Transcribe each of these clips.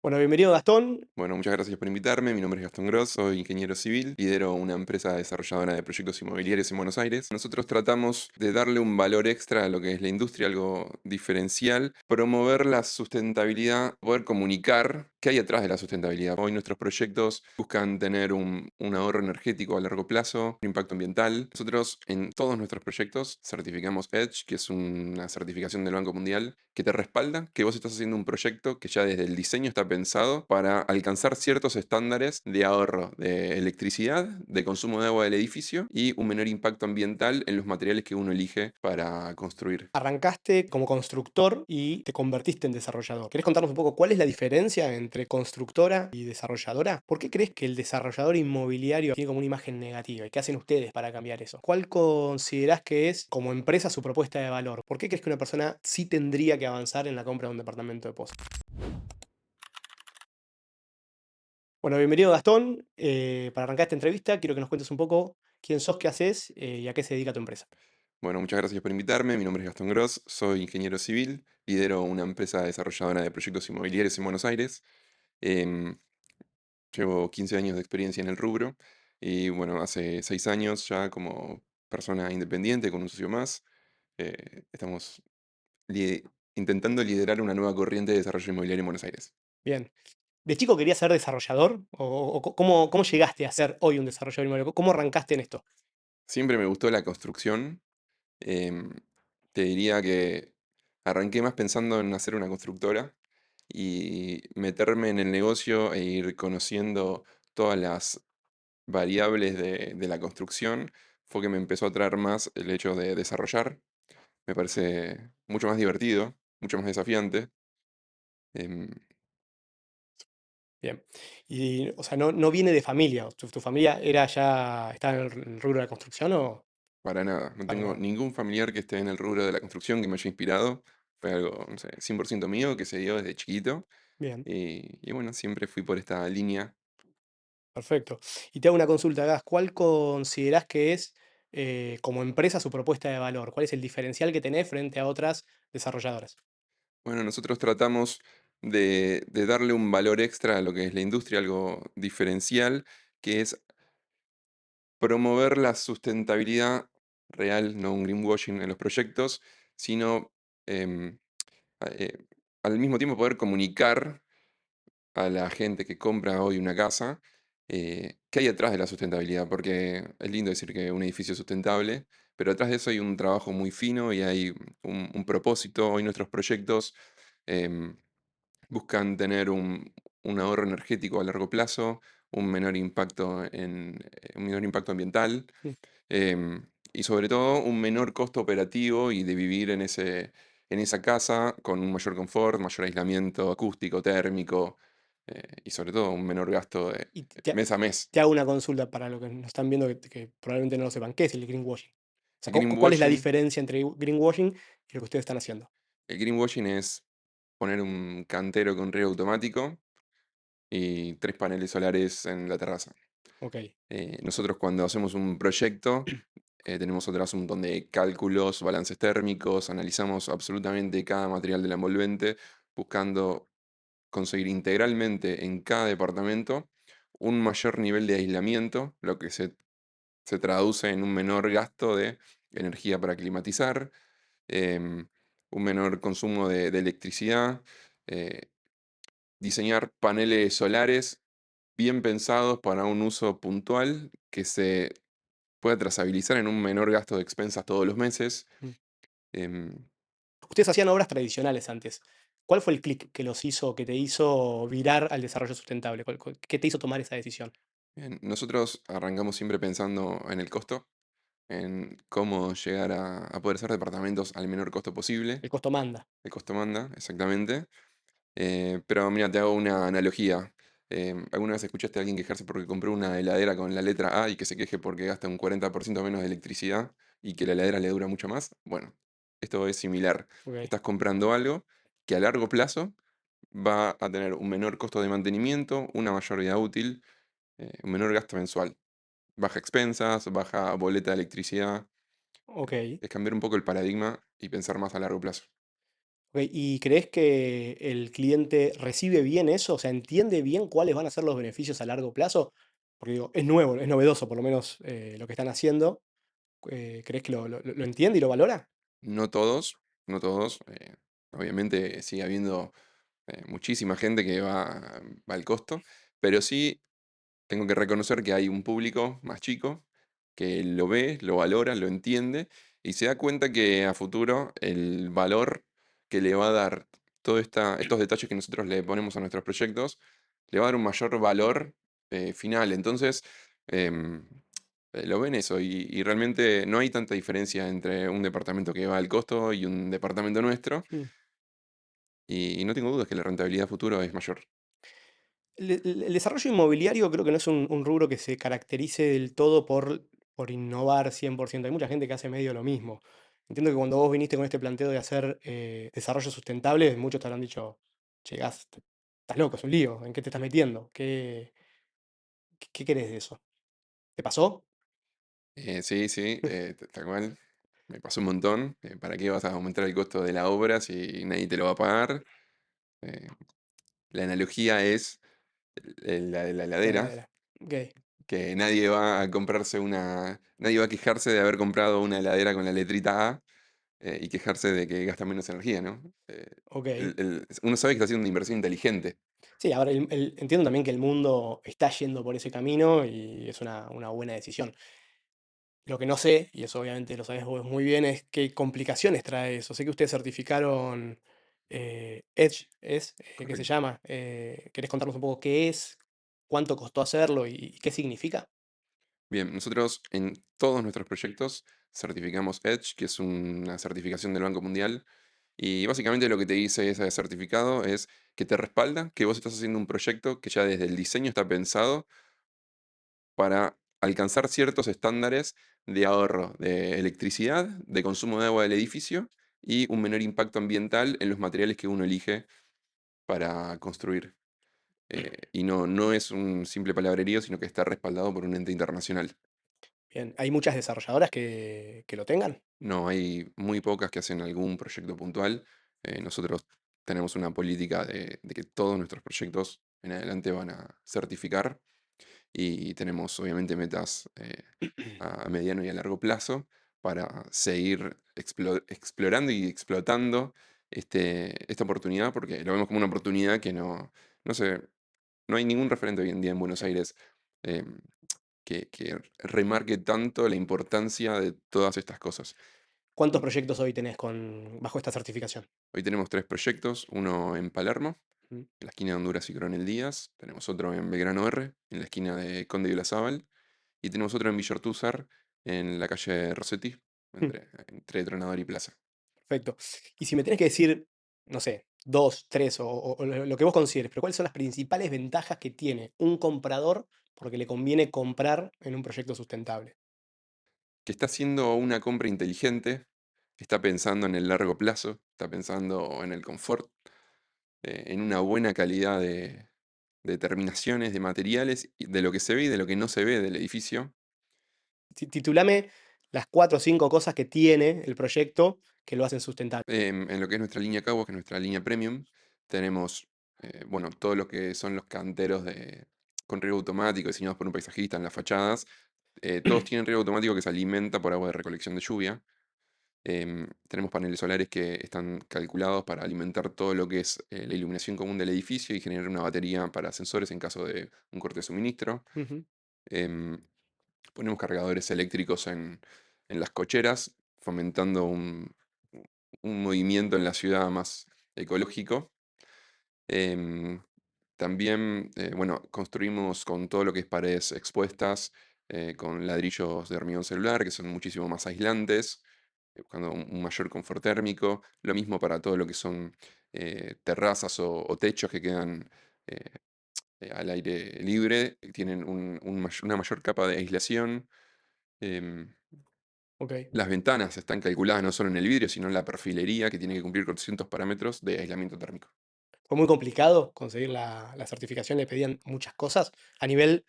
Bueno, bienvenido Gastón. Bueno, muchas gracias por invitarme. Mi nombre es Gastón Gross, soy ingeniero civil, lidero una empresa desarrolladora de proyectos inmobiliarios en Buenos Aires. Nosotros tratamos de darle un valor extra a lo que es la industria, algo diferencial, promover la sustentabilidad, poder comunicar qué hay atrás de la sustentabilidad. Hoy nuestros proyectos buscan tener un ahorro energético a largo plazo, un impacto ambiental. Nosotros en todos nuestros proyectos certificamos EDGE, que es una certificación del Banco Mundial, que te respalda que vos estás haciendo un proyecto que ya desde el diseño está pensado para alcanzar ciertos estándares de ahorro de electricidad, de consumo de agua del edificio y un menor impacto ambiental en los materiales que uno elige para construir. Arrancaste como constructor y te convertiste en desarrollador. ¿Querés contarnos un poco cuál es la diferencia entre constructora y desarrolladora? ¿Por qué crees que el desarrollador inmobiliario tiene como una imagen negativa? ¿Y qué hacen ustedes para cambiar eso? ¿Cuál considerás que es como empresa su propuesta de valor? ¿Por qué crees que una persona sí tendría que avanzar en la compra de un departamento de pozo? Bueno, bienvenido Gastón. Para arrancar esta entrevista quiero que nos cuentes un poco quién sos, qué haces y a qué se dedica tu empresa. Bueno, muchas gracias por invitarme. Mi nombre es Gastón Gross, soy ingeniero civil, lidero una empresa desarrolladora de proyectos inmobiliarios en Buenos Aires. Em, Llevo 15 años de experiencia en el rubro y bueno, hace 6 años ya como persona independiente con un socio más, estamos li- intentando liderar una nueva corriente de desarrollo inmobiliario en Buenos Aires. Bien. ¿De chico querías ser desarrollador? ¿O cómo llegaste a ser hoy un desarrollador inmobiliario? ¿Cómo arrancaste en esto? Siempre me gustó la construcción. em, Te diría que arranqué más pensando en hacer una constructora y meterme en el negocio e ir conociendo todas las variables de la construcción. Fue que me empezó a atraer más el hecho de desarrollar. Me parece mucho más divertido, mucho más desafiante. em, Bien. Y, o sea, no viene de familia. ¿Tu familia estaba en el rubro de la construcción o para nada. No para tengo nada? ningún familiar que esté en el rubro de la construcción que me haya inspirado. Fue algo, no sé, 100% mío que se dio desde chiquito. Bien, Y bueno, siempre fui por esta línea. perfecto. Y te hago una consulta, Gas. ¿Cuál considerás que es, como empresa, su propuesta de valor? ¿Cuál es el diferencial que tenés frente a otras desarrolladoras? Bueno, nosotros tratamos de darle un valor extra a lo que es la industria, algo diferencial, que es promover la sustentabilidad real, no un greenwashing en los proyectos, sino em, eh, al mismo tiempo poder comunicar a la gente que compra hoy una casa qué hay detrás de la sustentabilidad, porque es lindo decir que un edificio es sustentable, pero detrás de eso hay un trabajo muy fino y hay un propósito. Hoy nuestros proyectos em, buscan tener un ahorro energético a largo plazo, un menor impacto ambiental, Mm, y sobre todo un menor costo operativo y de vivir en esa casa con un mayor confort, mayor aislamiento acústico, térmico, y sobre todo un menor gasto de Y mes a mes. te hago una consulta para los que nos están viendo que probablemente no lo sepan. ¿Qué es el greenwashing? O sea, El ¿cuál es la greenwashing, diferencia entre greenwashing y lo que ustedes están haciendo? el greenwashing es poner un cantero con riego automático y 3 paneles solares en la terraza. Ok. Nosotros cuando hacemos un proyecto tenemos atrás un montón de cálculos, balances térmicos, analizamos absolutamente cada material del envolvente, buscando conseguir integralmente en cada departamento un mayor nivel de aislamiento, lo que se traduce en un menor gasto de energía para climatizar, em, un menor consumo de electricidad, eh, diseñar paneles solares bien pensados para un uso puntual que se pueda trazabilizar en un menor gasto de expensas todos los meses. Mm. Em, Ustedes hacían obras tradicionales antes. ¿Cuál fue el clic que los hizo, que te hizo virar al desarrollo sustentable? ¿Qué te hizo tomar esa decisión? Bien, nosotros arrancamos siempre pensando en el costo, en cómo llegar a poder hacer departamentos al menor costo posible. El costo manda. El costo manda, exactamente. Pero mira, te hago una analogía. ¿Alguna vez escuchaste a alguien quejarse porque compró una heladera con la letra A y que se queje porque gasta un 40% menos de electricidad y que la heladera le dura mucho más? Bueno, esto es similar. Ok. Estás comprando algo que a largo plazo va a tener un menor costo de mantenimiento, una mayor vida útil, un menor gasto mensual. Baja expensas, baja boleta de electricidad. Ok. Es cambiar un poco el paradigma y pensar más a largo plazo. Ok, ¿y crees que el cliente recibe bien eso? O sea, ¿entiende bien cuáles van a ser los beneficios a largo plazo? Porque digo, es nuevo, es novedoso por lo menos lo que están haciendo. ¿Crees que lo entiende y lo valora? No todos, no todos. Obviamente sigue habiendo muchísima gente que va al costo, pero sí tengo que reconocer que hay un público más chico que lo ve, lo valora, lo entiende y se da cuenta que a futuro el valor que le va a dar todos estos detalles que nosotros le ponemos a nuestros proyectos, le va a dar un mayor valor final. Entonces, em, lo ven eso y realmente no hay tanta diferencia entre un departamento que va al costo y un departamento nuestro Mm. y no tengo dudas que la rentabilidad futuro es mayor. El desarrollo inmobiliario creo que no es un rubro que se caracterice del todo por innovar 100%. Hay mucha gente que hace medio lo mismo. Entiendo que cuando vos viniste con este planteo de hacer desarrollo sustentable, muchos te habrán dicho, che, estás loco, es un lío, ¿en qué te estás metiendo? ¿Qué querés de eso? ¿Te pasó? Sí, sí, tal cual. Me pasó un montón. ¿Para qué vas a aumentar el costo de la obra si nadie te lo va a pagar? Eh, la analogía es la La heladera, heladera. Ok, que nadie va a comprarse nadie va a quejarse de haber comprado una heladera con la letrita A y quejarse de que gasta menos energía, ¿no? ok. Uno sabe que está haciendo una inversión inteligente. Sí, ahora entiendo también que el mundo está yendo por ese camino y es una buena decisión. Lo que no sé, y eso obviamente lo sabes vos muy bien, es qué complicaciones trae eso. Sé que ustedes certificaron Edge, ¿qué se Correcto. llama? ¿Querés contarnos un poco qué es, cuánto costó hacerlo y qué significa? Bien, nosotros en todos nuestros proyectos certificamos Edge, que es una certificación del Banco Mundial. Y básicamente lo que te dice ese certificado es que te respalda que vos estás haciendo un proyecto que ya desde el diseño está pensado para alcanzar ciertos estándares de ahorro de electricidad, de consumo de agua del edificio y un menor impacto ambiental en los materiales que uno elige para construir. Y no es un simple palabrerío, sino que está respaldado por un ente internacional. Bien, ¿hay muchas desarrolladoras que lo tengan? No, hay muy pocas que hacen algún proyecto puntual. Nosotros tenemos una política de que todos nuestros proyectos en adelante van a certificar y tenemos obviamente metas a mediano y a largo plazo para seguir explorando y explotando esta oportunidad porque lo vemos como una oportunidad que no sé, no hay ningún referente hoy en día en Buenos Ok. Aires em, que remarque tanto la importancia de todas estas cosas. ¿Cuántos proyectos hoy tenés bajo esta certificación? Hoy tenemos tres proyectos, uno en Palermo, Mm. en la esquina de Honduras y Coronel Díaz, tenemos otro en Belgrano R, en la esquina de Conde y Olazábal, y tenemos otro en Villortúzar, en la calle Rossetti, Mm. entre Tronador y Plaza. Perfecto. Y si me tenés que decir, no sé, dos, tres o lo que vos consideres, pero ¿cuáles son las principales ventajas que tiene un comprador porque le conviene comprar en un proyecto sustentable? Que está haciendo una compra inteligente, está pensando en el largo plazo, está pensando en el confort, en una buena calidad de terminaciones, de materiales, y de lo que se ve y de lo que no se ve del edificio. Titulame las cuatro o cinco cosas que tiene el proyecto que lo hacen sustentable. En lo que es nuestra línea Cabo, que es nuestra línea Premium, tenemos, bueno, todo lo que son los canteros con riego automático diseñados por un paisajista en las fachadas. Todos tienen riego automático que se alimenta por agua de recolección de lluvia. Tenemos paneles solares que están calculados para alimentar todo lo que es la iluminación común del edificio y generar una batería para sensores en caso de un corte de suministro. Ujú. Em, Ponemos cargadores eléctricos en las cocheras, fomentando un movimiento en la ciudad más ecológico. Em, También, bueno, construimos con todo lo que es paredes expuestas, con ladrillos de hormigón celular, que son muchísimo más aislantes, buscando un mayor confort térmico. Lo mismo para todo lo que son terrazas o techos que quedan eh, al aire libre, tienen una mayor capa de aislación. Em, Ok. las ventanas están calculadas no solo en el vidrio, sino en la perfilería, que tiene que cumplir con ciertos parámetros de aislamiento térmico. Fue muy complicado conseguir la certificación, le pedían muchas cosas a nivel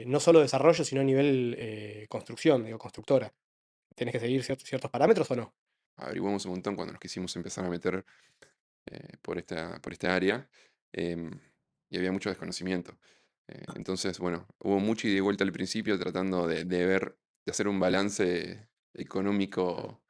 no solo desarrollo, sino a nivel construcción, digo, constructora. ¿Tenés que seguir ciertos parámetros o no? averiguamos un montón cuando nos quisimos empezar a meter por esta área, em, y había mucho desconocimiento. Entonces, bueno, hubo mucha ida y vuelta al principio tratando de ver, de hacer un Mm, balance claro. económico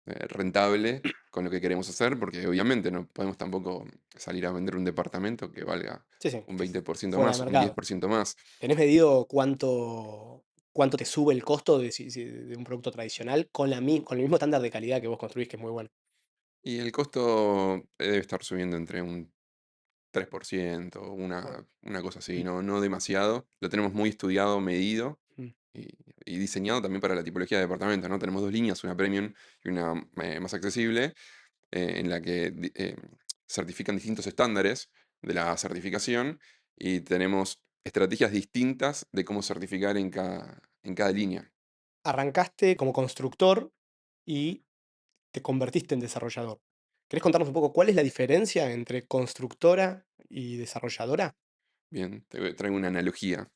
rentable con lo que queremos hacer, porque obviamente no podemos tampoco salir a vender un departamento que valga Sí, sí, un que es 20% fuera de más, un diez mercado. por ciento más. ¿Tenés medido cuánto te sube el costo de un producto tradicional con el mismo estándar de calidad que vos construís, que es muy bueno? Y el costo debe estar subiendo entre un 3%, Bueno, una cosa así, mm, no demasiado. Lo tenemos muy estudiado, medido mm. y, y diseñado también para la tipología de departamento, ¿no? Tenemos dos líneas, una premium y una más accesible, en la que certifican distintos estándares de la certificación y tenemos estrategias distintas de cómo certificar en cada línea. Arrancaste como constructor y te convertiste en desarrollador. ¿Querés contarnos un poco cuál es la diferencia entre constructora y desarrolladora? Bien, traigo una analogía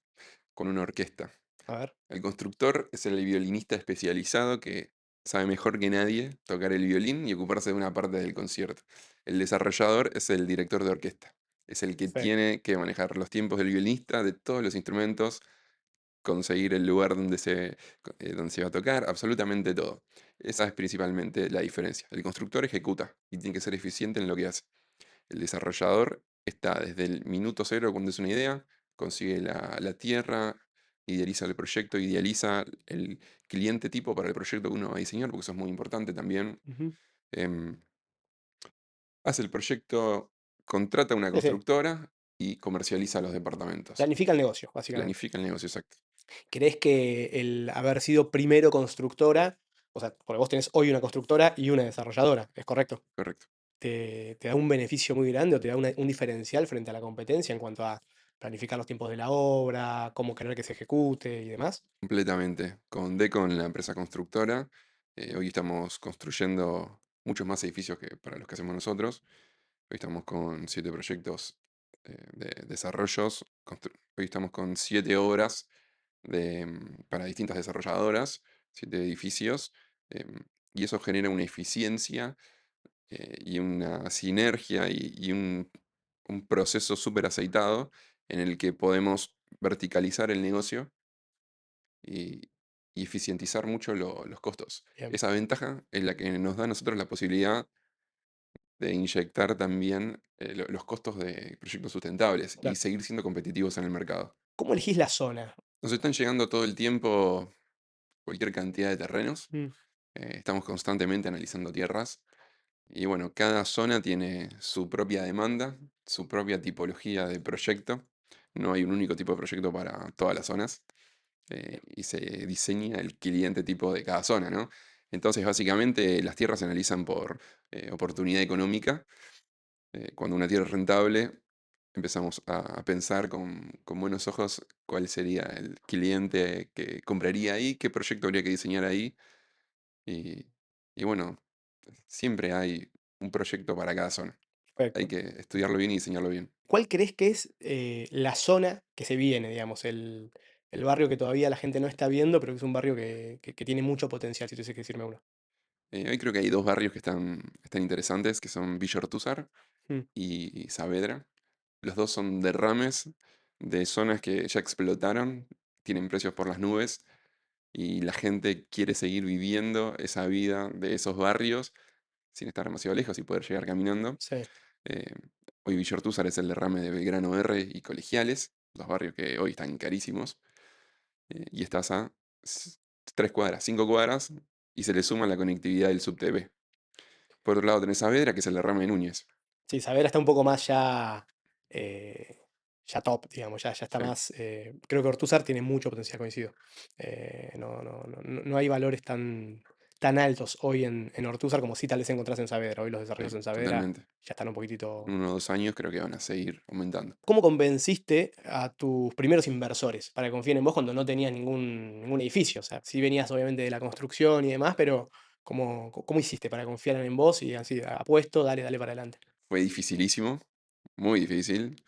con una orquesta. A ver. El constructor es el violinista especializado que sabe mejor que nadie tocar el violín y ocuparse de una parte del concierto. El desarrollador es el director de orquesta. Es el que Sí. tiene que manejar los tiempos del violinista, de todos los instrumentos, conseguir el lugar donde se va a tocar, absolutamente todo. Esa es principalmente la diferencia. El constructor ejecuta y tiene que ser eficiente en lo que hace. El desarrollador está desde el minuto cero cuando es una idea, consigue la tierra, idealiza el proyecto, idealiza el cliente tipo para el proyecto que uno va a diseñar, porque eso es muy importante también. Ujú. em, Hace el proyecto, contrata una Sí, sí. constructora y comercializa los departamentos. Planifica el negocio, básicamente. Planifica el negocio exacto. ¿Crees que el haber sido primero constructora, o sea, porque vos tenés hoy una constructora y una desarrolladora, ¿es correcto? Correcto. ¿Te da un beneficio muy grande o te da un diferencial frente a la competencia en cuanto a planificar los tiempos de la obra, cómo querer que se ejecute y demás? Completamente. Con Decon, la empresa constructora, hoy estamos construyendo muchos más edificios que para los que hacemos nosotros. Hoy estamos con 7 proyectos de desarrollos. Hoy estamos con 7 obras para distintas desarrolladoras, 7 edificios. em, y eso genera una eficiencia y una sinergia y un proceso súper aceitado en el que podemos verticalizar el negocio y, y eficientizar mucho los costos. Bien, Esa ventaja es la que nos da a nosotros la posibilidad de inyectar también los costos de proyectos sustentables y claro. seguir siendo competitivos en el mercado. ¿Cómo elegís la zona? Nos están llegando todo el tiempo cualquier cantidad de terrenos. Mm, Estamos constantemente analizando tierras y bueno, cada zona tiene su propia demanda, su propia tipología de proyecto. No hay un único tipo de proyecto para todas las zonas. bien, Y se diseña el cliente tipo de cada zona, ¿no? Entonces, básicamente, las tierras se analizan por oportunidad económica. Cuando una tierra es rentable, empezamos a pensar con buenos ojos cuál sería el cliente que compraría ahí, qué proyecto habría que diseñar ahí. Y, y bueno, siempre hay un proyecto para cada zona. Hay perfecto. que estudiarlo bien y diseñarlo bien. ¿Cuál crees que es la zona que se viene, digamos, el barrio que todavía la gente no está viendo, pero que es un barrio que tiene mucho potencial, si tuviese que decirme uno? Hoy creo que hay dos barrios que están interesantes, que son Villa Ortúzar Mm, y Saavedra. Los dos son derrames de zonas que ya explotaron, tienen precios por las nubes y la gente quiere seguir viviendo esa vida de esos barrios sin estar demasiado lejos y poder llegar caminando. sí. Eh, Hoy Villortúzar es el derrame de Belgrano R y Colegiales, dos barrios que hoy están carísimos, y estás a 3 cuadras, 5 cuadras, y se le suma la conectividad del subte B. Por otro lado tenés Saavedra, que es el derrame de Núñez. Sí, Savera está un poco más eh, ya top, digamos, ya está Sí, más. Creo que Ortúzar tiene mucho potencial, coincido. No hay valores tan altos hoy en Ortúzar como si tal vez encontrás en Saavedra. Hoy los desarrollos sí, en Saavedra totalmente. ya están un poquitito. En 1 o 2 años creo que van a seguir aumentando. ¿Cómo convenciste a tus primeros inversores para que confíen en vos cuando no tenías ningún edificio? O sea, sí venías obviamente de la construcción y demás, pero ¿cómo hiciste para confiar en vos y así, apuesto, dale para adelante? Fue dificilísimo, muy difícil,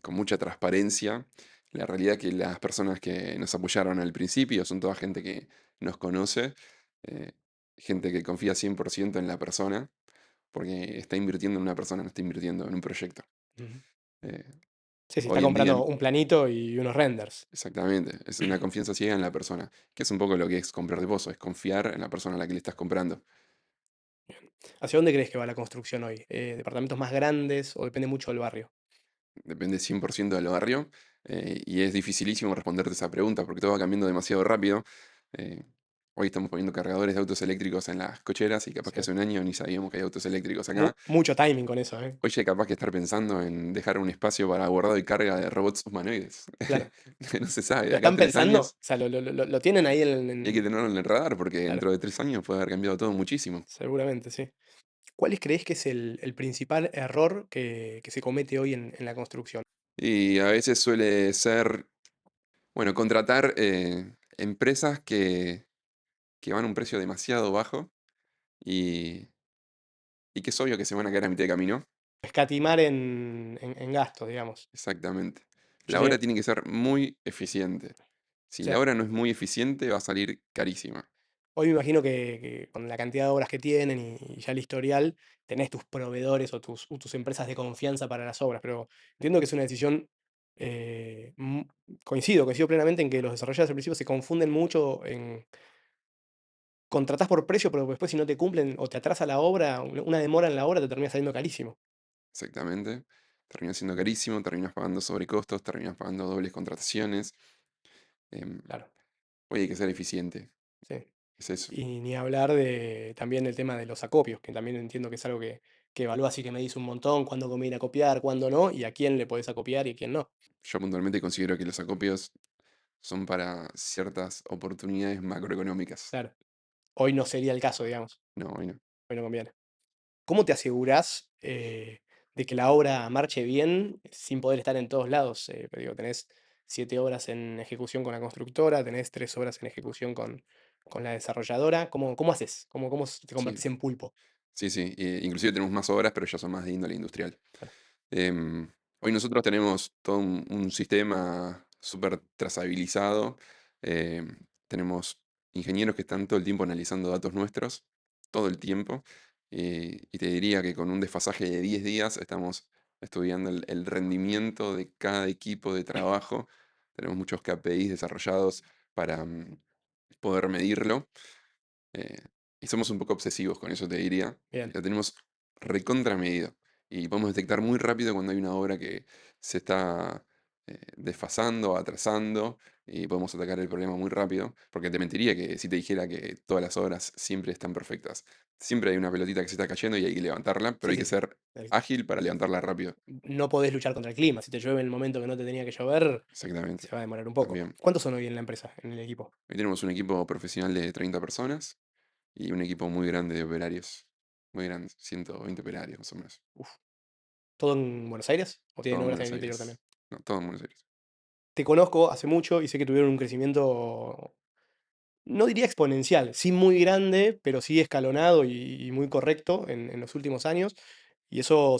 con mucha transparencia. La realidad es que las personas que nos apoyaron al principio son toda gente que nos conoce, eh, gente que confía 100% en la persona, porque está invirtiendo en una persona, no está invirtiendo en un proyecto. Ujú. Eh, Sí, sí, está Hoy en día, comprando un planito y unos renders. exactamente, es una confianza ciega en la persona, que es un poco lo que es comprar de pozo, es confiar en la persona a la que le estás comprando. ¿Hacia dónde crees que va la construcción hoy? ¿Departamentos más grandes o depende mucho del barrio? Depende 100% del barrio, y es dificilísimo responderte esa pregunta porque todo va cambiando demasiado rápido. Eh, Hoy estamos poniendo cargadores de autos eléctricos en las cocheras y capaz que Sí. hace un año ni sabíamos que hay autos eléctricos acá. Mucho timing con eso, ¿eh? Hoy ya hay capaz que estar pensando en dejar un espacio para guardado y carga de robots humanoides. Claro. No se sabe, de ¿Lo acá a están 3 pensando? O años, sea, lo tienen ahí y hay que tenerlo en el radar porque claro, dentro de 3 años puede haber cambiado todo muchísimo. seguramente, sí. ¿Cuáles crees que es el principal error que se comete hoy en la construcción? Y a veces suele ser, bueno, contratar empresas que van a un precio demasiado bajo y, y que es obvio que se van a quedar a mitad de camino. Escatimar en gastos, digamos. Exactamente. Yo La obra sé, tiene que ser muy eficiente. o Si la sea, obra no es muy eficiente, va a salir carísima. hoy me imagino que con la cantidad de obras que tienen y ya el historial, tenés tus proveedores o tus empresas de confianza para las obras, pero entiendo que es una decisión, coincido plenamente en que los desarrolladores al principio se confunden mucho en contratás por precio, pero después si no te cumplen o te atrasa la obra, una demora en la obra te termina saliendo carísimo. Exactamente. Termina siendo carísimo, terminas pagando sobrecostos, terminas pagando dobles contrataciones. Em, Claro, Hoy hay que ser eficiente. sí. Es eso. Y ni hablar de también el tema de los acopios, que también entiendo que es algo que evalúas y que medís un montón, cuándo conviene acopiar, cuándo no, y a quién le podés acopiar y a quién no. Yo puntualmente considero que los acopios son para ciertas oportunidades macroeconómicas. Claro. Hoy no sería el caso, digamos. No, hoy no. Hoy no conviene. ¿Cómo te asegurás de que la obra marche bien sin poder estar en todos lados? Pero digo, tenés 7 obras en ejecución con la constructora, tenés 3 obras en ejecución con la desarrolladora. ¿Cómo haces? ¿Cómo te Sí, convertís en pulpo? sí, sí. Inclusive tenemos más obras, pero ya son más de índole industrial. Claro. Em, Hoy nosotros tenemos todo un sistema súper trazabilizado. Tenemos ingenieros que están todo el tiempo analizando datos nuestros, todo el tiempo. Y te diría que con un desfasaje de 10 días estamos estudiando el rendimiento de cada equipo de trabajo. Tenemos muchos KPIs desarrollados para poder medirlo. eh, y somos un poco obsesivos con eso, te diría. Bien. Lo tenemos recontra medido. Y podemos detectar muy rápido cuando hay una obra que se está desfasando, atrasando, y podemos atacar el problema muy rápido. Porque te mentiría que si te dijera que todas las obras siempre están perfectas. Siempre hay una pelotita que se está cayendo y hay que levantarla, pero Sí, hay que sí, sí. ser El- ágil para levantarla rápido. No podés luchar contra el clima. Si te llueve en el momento que no te tenía que llover, Exactamente. se va a demorar un poco. También. ¿Cuántos son hoy en la empresa, en el equipo? Hoy tenemos un equipo profesional de 30 personas y un equipo muy grande de operarios. Muy grande, 120 operarios más o menos. Uf. ¿Todo en Buenos Aires? ¿O Todo tienen en obras en Buenos el interior también? Aires. No, todo en Buenos Aires. Te conozco hace mucho y sé que tuvieron un crecimiento, no diría exponencial, sí muy grande, pero sí escalonado y muy correcto en los últimos años. Y eso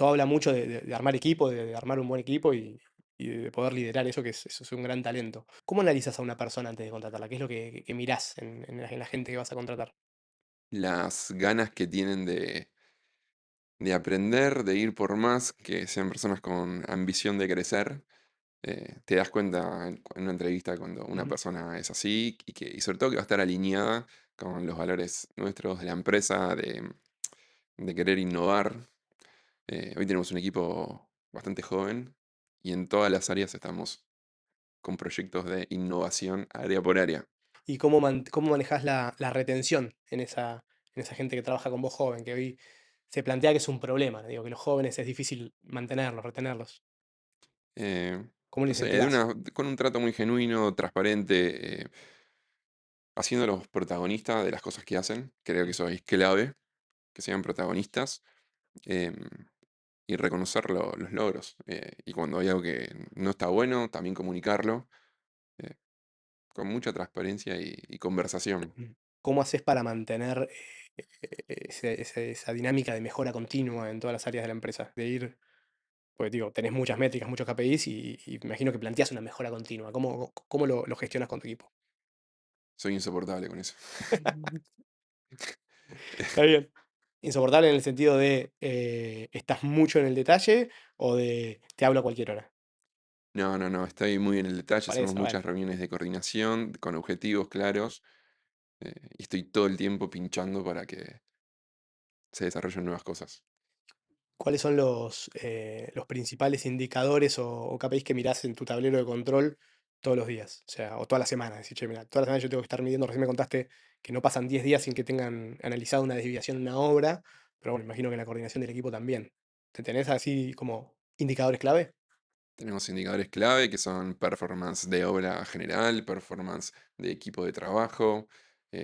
habla mucho de armar equipo, de armar un buen equipo y de poder liderar eso, eso es un gran talento. ¿Cómo analizas a una persona antes de contratarla? ¿Qué es lo que mirás en la gente que vas a contratar? Las ganas que tienen de aprender, de ir por más, que sean personas con ambición de crecer. Te das cuenta en una entrevista cuando una Ujú. persona es así y sobre todo que va a estar alineada con los valores nuestros de la empresa, de querer innovar. Hoy tenemos un equipo bastante joven y en todas las áreas estamos con proyectos de innovación área por área. ¿Y cómo manejás la retención en esa gente que trabaja con vos joven, que hoy se plantea que es un problema? Digo, que los jóvenes es difícil mantenerlos, retenerlos. Eh, ¿Cómo lo no sé, incentivás? con un trato muy genuino, transparente, haciéndolos protagonistas de las cosas que hacen. Creo que Mm. eso es clave, que sean protagonistas, em, y reconocer los logros. Y cuando hay algo que no está bueno, también comunicarlo, eh, con mucha transparencia y conversación. Mm. ¿Cómo haces para mantener esa dinámica de mejora continua en todas las áreas de la empresa? De ir, pues digo, tenés muchas métricas, muchos KPIs y me imagino que planteas una mejora continua. ¿Cómo lo gestionas con tu equipo? Soy insoportable con eso. Está bien. Insoportable en el sentido de, ¿estás mucho en el detalle o de te hablo a cualquier hora? No, no, no, estoy muy en el detalle, Por hacemos eso, muchas bueno. reuniones de coordinación con objetivos claros y estoy todo el tiempo pinchando para que se desarrollen nuevas cosas. ¿Cuáles son los principales indicadores o KPIs que mirás en tu tablero de control todos los días? O sea, o toda la semana. Decir, che, mira, toda la semana yo tengo que estar midiendo. Recién me contaste que no pasan 10 días sin que tengan analizado una desviación en una obra, pero bueno, imagino que en la coordinación del equipo también. ¿Te tenés así como indicadores clave? Tenemos indicadores clave que son performance de obra general, performance de equipo de trabajo,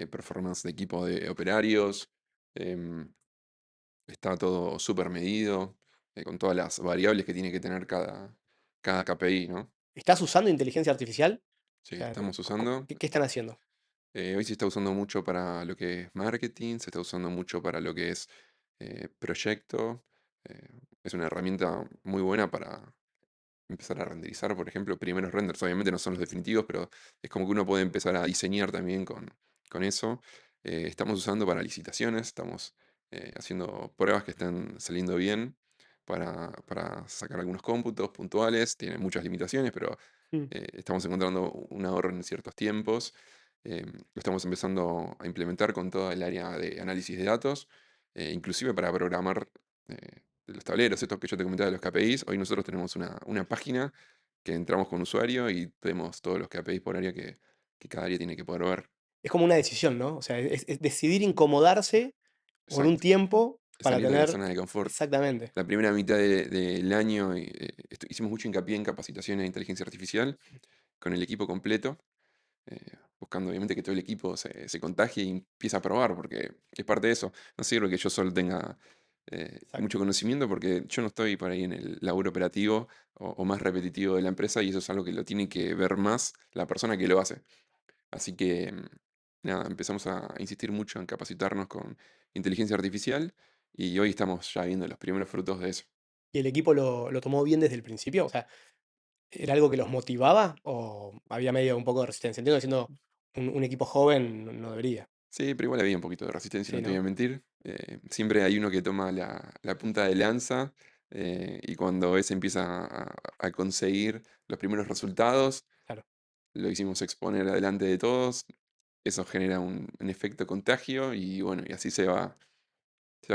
performance de equipo de operarios. em, Está todo súper medido, con todas las variables que tiene que tener cada KPI, ¿no? ¿Estás usando inteligencia artificial? O Sí, sea, estamos usando. ¿qué están haciendo? Hoy se está usando mucho para lo que es marketing, se está usando mucho para lo que es proyecto. eh, es una herramienta muy buena para empezar a renderizar, por ejemplo, primeros renders. Obviamente no son los definitivos, pero es como que uno puede empezar a diseñar también con eso. Estamos usando para licitaciones, estamos haciendo pruebas que están saliendo bien para sacar algunos cómputos puntuales. Tiene muchas limitaciones, pero Mm. estamos encontrando un ahorro en ciertos tiempos. Lo estamos empezando a implementar con toda el área de análisis de datos, inclusive para programar de los tableros, estos que yo te comentaba de los KPIs. Hoy nosotros tenemos una página que entramos con usuario y vemos todos los KPIs por área que cada área tiene que poder ver. Es como una decisión, ¿no? O sea, es decidir incomodarse por un Exacto. tiempo para Salir de la tener. zona de confort. Exactamente. La primera mitad del año hicimos mucho hincapié en capacitaciones de inteligencia artificial con el equipo completo, buscando obviamente que todo el equipo se contagie y empiece a probar, porque es parte de eso. No sirve que yo solo tenga mucho Exacto. conocimiento, porque yo no estoy por ahí en el laburo operativo o más repetitivo de la empresa, y eso es algo que lo tiene que ver más la persona que lo hace. Así que, nada, empezamos a insistir mucho en capacitarnos con inteligencia artificial y hoy estamos ya viendo los primeros frutos de eso. ¿Y el equipo lo tomó bien desde el principio? O sea, ¿era algo que los motivaba o había medio un poco de resistencia? Entiendo que siendo un equipo joven no debería. Sí, pero igual había un poquito de resistencia, Sí, no te voy a ¿no? mentir. Siempre hay uno que toma la punta de lanza y cuando ese empieza a conseguir los primeros resultados, Claro. lo hicimos exponer delante de todos. Eso genera un efecto contagio y bueno, y así se va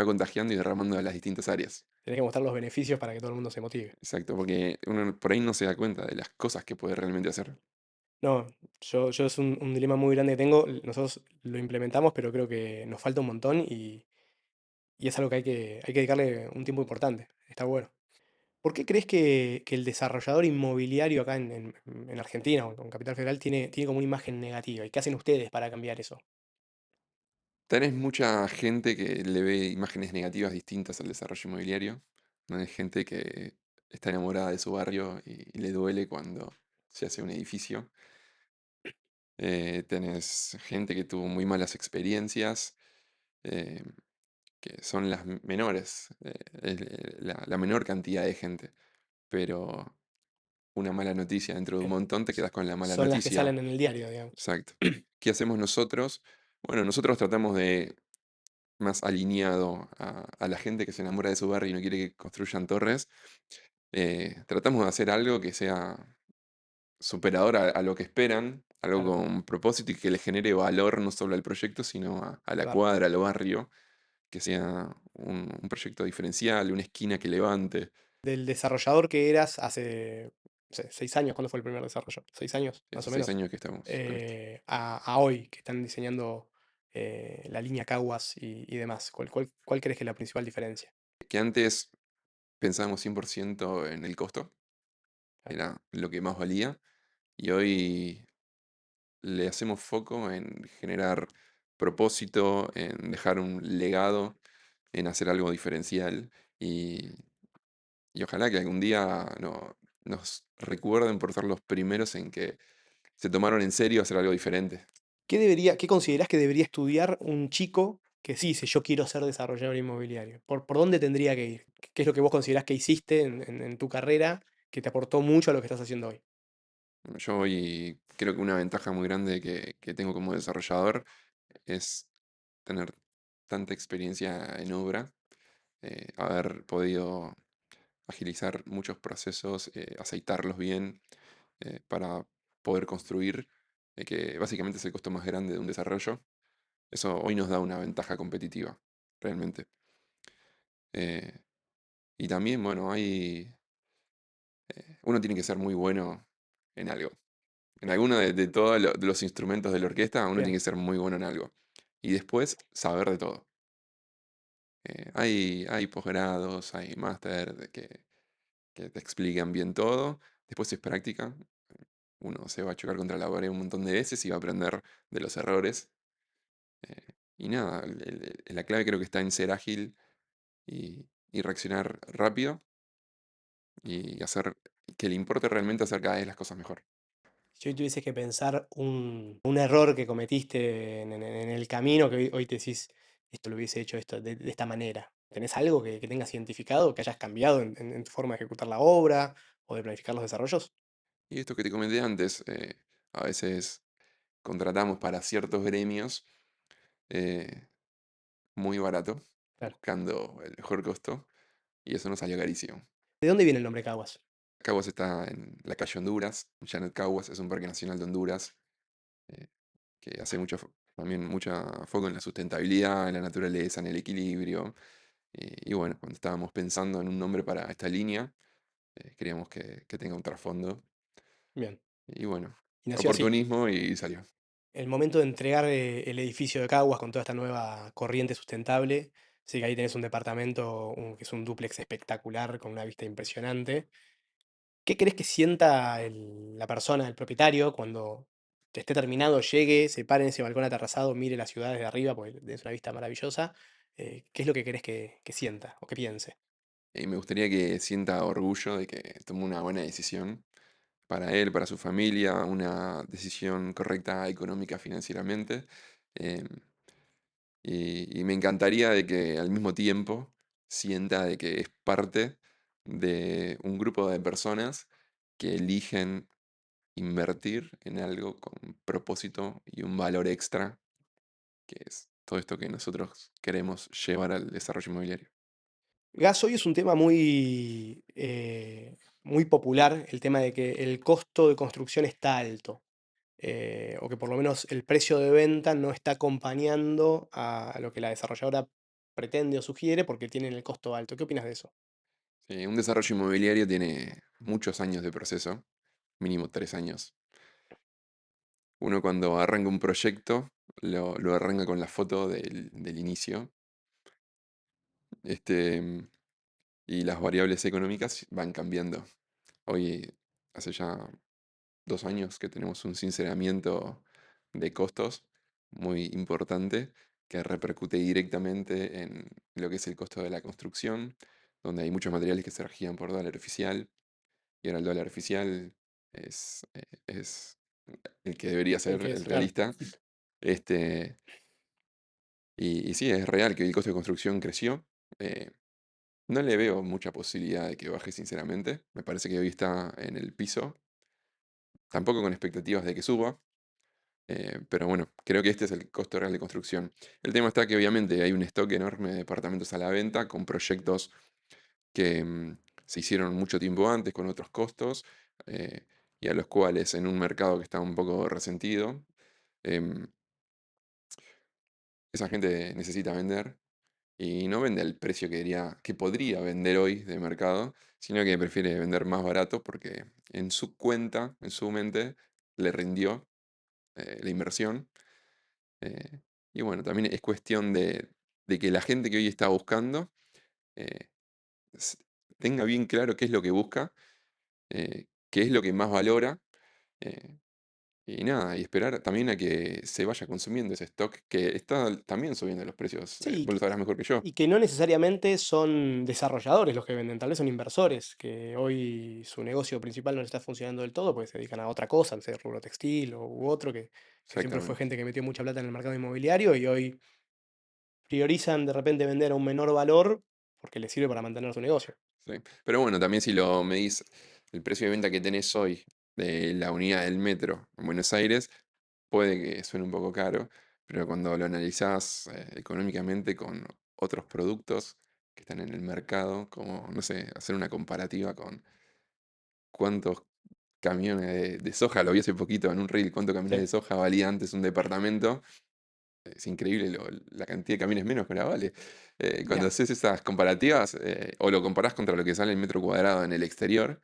contagiando y derramando a las distintas áreas. Tenés que mostrar los beneficios para que todo el mundo se motive. Exacto, porque uno por ahí no se da cuenta de las cosas que puede realmente hacer. No, yo es un dilema muy grande que tengo. Nosotros lo implementamos, pero creo que nos falta un montón y es algo que hay que dedicarle un tiempo importante. Está bueno. ¿Por qué crees que el desarrollador inmobiliario acá en Argentina o en Capital Federal tiene como una imagen negativa? ¿Y qué hacen ustedes para cambiar eso? Tenés mucha gente que le ve imágenes negativas distintas al desarrollo inmobiliario. No hay gente que está enamorada de su barrio y le duele cuando se hace un edificio. Tenés gente que tuvo muy malas experiencias, eh, que son las menores, la menor cantidad de gente. Pero una mala noticia dentro de un Claro. montón, te quedas con la mala Son las que noticia. salen en el diario, digamos. Exacto. ¿Qué hacemos nosotros? Bueno, nosotros tratamos de más alineado a la gente que se enamora de su barrio y no quiere que construyan torres, tratamos de hacer algo que sea superador a lo que esperan, algo Claro, con propósito y que le genere valor no solo al proyecto, sino a la claro. cuadra, al barrio, que sea un proyecto diferencial, una esquina que levante. Del desarrollador que eras hace, no sé, 6 años, ¿cuándo fue el primer desarrollo? 6 años, más Hace o 6 menos. años que estamos con esto. A hoy, que están diseñando la línea Caguas y demás. ¿Cuál crees que es la principal diferencia? Que antes pensábamos 100% en el costo, Claro. era lo que más valía, y hoy le hacemos foco en generar propósito, en dejar un legado, en hacer algo diferencial y, y ojalá que algún día nos recuerden por ser los primeros en que se tomaron en serio hacer algo diferente. ¿Qué considerás que debería estudiar un chico que sí dice yo quiero ser desarrollador inmobiliario? ¿Por dónde tendría que ir? ¿Qué es lo que vos considerás que hiciste en tu carrera que te aportó mucho a lo que estás haciendo hoy? Yo hoy creo que una ventaja muy grande que tengo como desarrollador es tener tanta experiencia en obra, haber podido agilizar muchos procesos, aceitarlos bien para poder construir, que básicamente es el costo más grande de un desarrollo. Eso hoy nos da una ventaja competitiva, realmente. Eh, y también, bueno, uno tiene que ser muy bueno en algo. En alguno de todos de los instrumentos de la orquesta, uno tiene Bien. que ser muy bueno en algo. Y después saber de todo. Hay posgrados, hay máster que te explican bien todo. Después es práctica. Uno se va a chocar contra la pared un montón de veces y va a aprender de los errores. Y nada, la clave creo que está en ser ágil y reaccionar rápido y hacer que le importe realmente hacer cada vez las cosas mejor. Si hoy tuvieses que pensar un error que cometiste en el camino, que hoy te decís, esto lo hubiese hecho esto, de esta manera. ¿Tenés algo que tengas identificado, que hayas cambiado en tu forma de ejecutar la obra o de planificar los desarrollos? Y esto que te comenté antes, a veces contratamos para ciertos gremios eh, muy barato, Claro. buscando el mejor costo, y eso nos salió carísimo. ¿De dónde viene el nombre Caguas? Caguas está en la calle Honduras, Janet Caguas es un parque nacional de Honduras, eh, que hace también mucha foco en la sustentabilidad, en la naturaleza, en el equilibrio. Y bueno, cuando estábamos pensando en un nombre para esta línea, queríamos que tenga un trasfondo. Bien. Y bueno, Y nació así. oportunismo y salió. El momento de entregar el edificio de Caguas con toda esta nueva corriente sustentable, sí que ahí tenés un departamento que es un dúplex espectacular con una vista impresionante. ¿Qué crees que sienta la persona, el propietario, cuando esté terminado, llegue, se pare en ese balcón aterrazado, mire la ciudad desde arriba, porque es una vista maravillosa? ¿Qué es lo que querés que sienta o que piense? Y me gustaría que sienta orgullo de que tomó una buena decisión para él, para su familia, una decisión correcta económica, financieramente. em, y me encantaría de que al mismo tiempo sienta de que es parte de un grupo de personas que eligen invertir en algo con propósito y un valor extra, que es todo esto que nosotros queremos llevar al desarrollo inmobiliario. Gas hoy es un tema muy popular, el tema de que el costo de construcción está alto. O que por lo menos el precio de venta no está acompañando a lo que la desarrolladora pretende o sugiere porque tienen el costo alto. ¿Qué opinas de eso? Sí, un desarrollo inmobiliario tiene muchos años de proceso, mínimo 3 años. Uno cuando arranca un proyecto lo arranca con la foto del inicio, este, y las variables económicas van cambiando. Hoy, hace ya 2 años que tenemos un sinceramiento de costos muy importante que repercute directamente en lo que es el costo de la construcción, donde hay muchos materiales que se regían por dólar oficial, y ahora el dólar oficial es el que debería El ser que el es, claro. realista. Este, y sí, es real que el costo de construcción creció. eh, no le veo mucha posibilidad de que baje, sinceramente. Me parece que hoy está en el piso, tampoco con expectativas de que suba. Pero bueno, creo que este es el costo real de construcción. El tema está que obviamente hay un stock enorme de departamentos a la venta con proyectos que se hicieron mucho tiempo antes con otros costos eh, y a los cuales en un mercado que está un poco resentido, em, esa gente necesita vender y no vende al precio que podría vender hoy de mercado, sino que prefiere vender más barato porque en su cuenta, en su mente, le rindió la inversión. eh, y bueno, también es cuestión de que la gente que hoy está buscando eh, s- tenga bien claro qué es lo que busca, qué es lo que más valora. eh, y nada, y esperar también a que se vaya consumiendo ese stock que está también subiendo los precios. Sí, Vos lo sabrás mejor que yo. y que no necesariamente son desarrolladores los que venden, tal vez son inversores, que hoy su negocio principal no les está funcionando del todo porque se dedican a otra cosa, no sé, rubro textil u otro, que siempre fue Exactamente. gente que metió mucha plata en el mercado inmobiliario y hoy priorizan de repente vender a un menor valor porque les sirve para mantener su negocio. Sí. Pero bueno, también si lo medís, el precio de venta que tenés hoy de la unidad del metro en Buenos Aires, puede que suene un poco caro, pero cuando lo analizás económicamente con otros productos que están en el mercado, como, no sé, hacer una comparativa con cuántos camiones de soja, lo vi hace poquito en un reel, cuántos camiones de Sí, soja valía antes un departamento. Es increíble la cantidad de camiones menos que ahora vale. Cuando mira. haces esas comparativas, o lo comparás contra lo que sale el metro cuadrado en el exterior,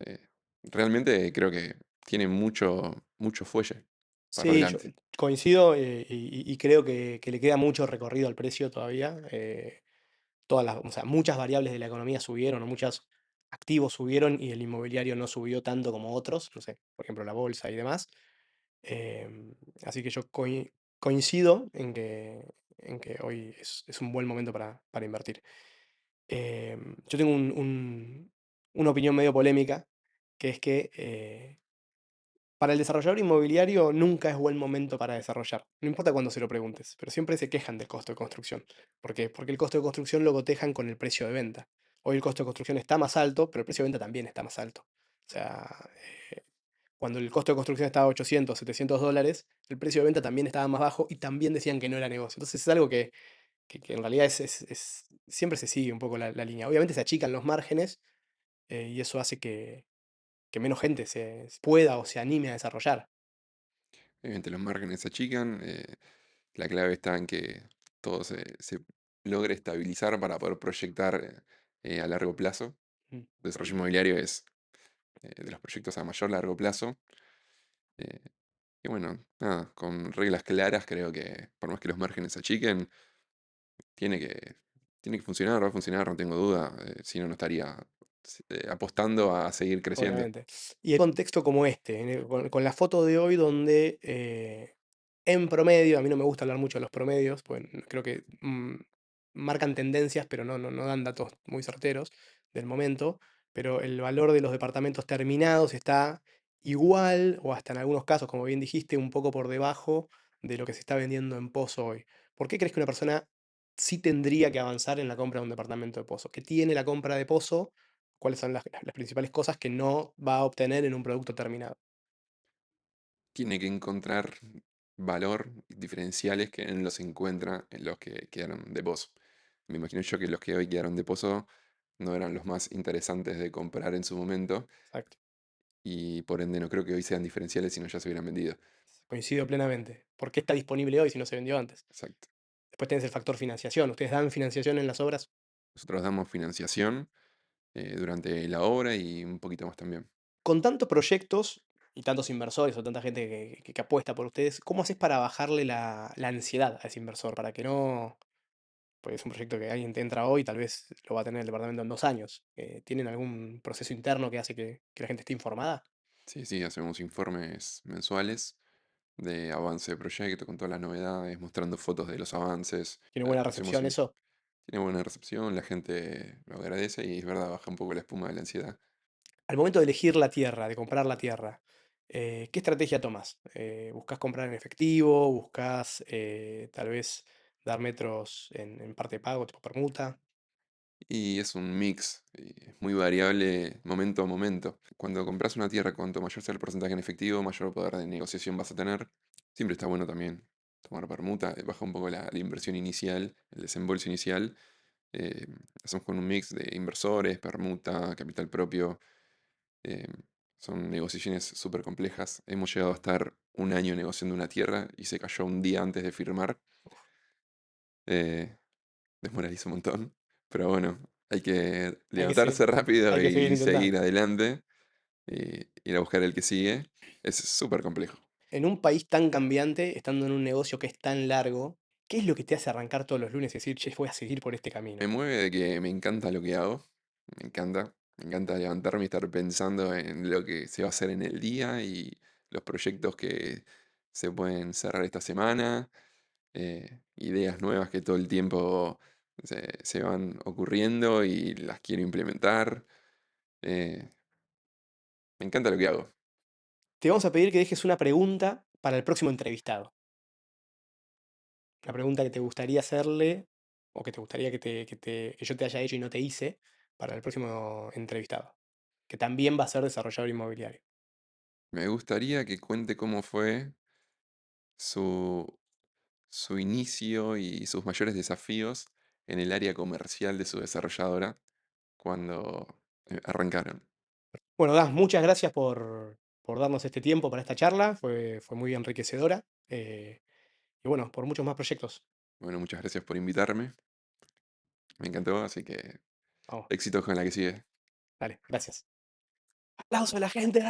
eh, realmente creo que tiene mucho fuelle para Sí, yo adelante. coincido, y creo que le queda mucho recorrido al precio todavía. O sea, muchas variables de la economía subieron, o muchos activos subieron y el inmobiliario no subió tanto como otros, no sé, por ejemplo, la bolsa y demás. Así que yo coincido en que hoy es un buen momento para invertir. Yo tengo una opinión medio polémica, que es que para el desarrollador inmobiliario nunca es buen momento para desarrollar, no importa cuándo se lo preguntes, pero siempre se quejan del costo de construcción. ¿Por qué? Porque el costo de construcción lo cotejan con el precio de venta. Hoy el costo de construcción está más alto, pero el precio de venta también está más alto. O sea, eh, cuando el costo de construcción estaba a 800, $700, el precio de venta también estaba más bajo y también decían que no era negocio. Entonces es algo que en realidad siempre se sigue un poco la línea. Obviamente se achican los márgenes, y eso hace que menos gente se pueda o se anime a desarrollar. Obviamente los márgenes se achican, la clave está en que todo se logre estabilizar para poder proyectar a largo plazo. Mm. El desarrollo inmobiliario es de los proyectos a mayor largo plazo. eh, y bueno, nada, con reglas claras creo que por más que los márgenes se achiquen, tiene que, tiene que funcionar, va a funcionar, no tengo duda, si no, no estaría apostando a seguir creciendo. Obviamente. Y el contexto como este, con la foto de hoy donde en promedio, a mí no me gusta hablar mucho de los promedios, pues creo que marcan tendencias, pero no dan datos muy certeros del momento, pero el valor de los departamentos terminados está igual o hasta en algunos casos, como bien dijiste, un poco por debajo de lo que se está vendiendo en Pozo hoy. ¿Por qué crees que una persona sí tendría que avanzar en la compra de un departamento de Pozo? ¿Qué tiene la compra de Pozo? ¿Cuáles son las principales cosas que no va a obtener en un producto terminado? Tiene que encontrar valor diferenciales que no los encuentra en los que quedaron de pozo. Me imagino yo que los que hoy quedaron de pozo no eran los más interesantes de comprar en su momento Exacto. y por ende no creo que hoy sean diferenciales si no ya se hubieran vendido. Coincido plenamente. ¿Por qué está disponible hoy si no se vendió antes? Exacto. Después tenés el factor financiación. ¿Ustedes dan financiación en las obras? Nosotros damos financiación durante la obra y un poquito más también. Con tantos proyectos y tantos inversores o tanta gente que apuesta por ustedes, ¿cómo haces para bajarle la ansiedad a ese inversor? Para que no, pues es un proyecto que alguien te entra hoy, tal vez lo va a tener el departamento en 2 años. ¿Tienen algún proceso interno que hace que la gente esté informada? Sí, sí, hacemos informes mensuales de avance de proyecto con todas las novedades, mostrando fotos de los avances. ¿Tiene buena Hacemos recepción eso? Tiene buena recepción, la gente lo agradece y es verdad, baja un poco la espuma de la ansiedad. Al momento de elegir la tierra, de comprar la tierra, ¿qué estrategia tomas? ¿Buscas comprar en efectivo? ¿Buscas tal vez dar metros en parte de pago, tipo permuta? Y es un mix, es muy variable momento a momento. Cuando compras una tierra, cuanto mayor sea el porcentaje en efectivo, mayor poder de negociación vas a tener. Siempre está bueno también tomar permuta, baja un poco la inversión inicial, el desembolso inicial. eh, Hacemos con un mix de inversores, permuta, capital propio. eh, Son negociaciones súper complejas. Hemos llegado a estar un año negociando una tierra y se cayó un día antes de firmar. Eh, Desmoraliza un montón. Pero bueno, hay que Hay que levantarse seguir, rápido hay que seguir y seguir intentando. adelante. Y ir a buscar el que sigue. Es súper complejo. En un país tan cambiante, estando en un negocio que es tan largo, ¿qué es lo que te hace arrancar todos los lunes y decir, che, voy a seguir por este Me camino? mueve de que me encanta lo que hago. Me encanta. Me encanta levantarme y estar pensando en lo que se va a hacer en el día y los proyectos que se pueden cerrar esta semana. Ideas nuevas que todo el tiempo se van ocurriendo y las quiero implementar. eh, Me encanta lo que hago. Te vamos a pedir que dejes una pregunta para el próximo entrevistado. Una pregunta que te gustaría hacerle o que te gustaría que yo te haya hecho y no te hice para el próximo entrevistado, que también va a ser desarrollador inmobiliario. Me gustaría que cuente cómo fue su, su inicio y sus mayores desafíos en el área comercial de su desarrolladora cuando arrancaron. Bueno, Gas, muchas gracias por darnos este tiempo para esta charla, fue muy enriquecedora. Y bueno, por muchos más proyectos. Bueno, muchas gracias por invitarme. Me encantó, así que Vamos, éxitos con la que sigue. dale, gracias. Aplauso a la gente.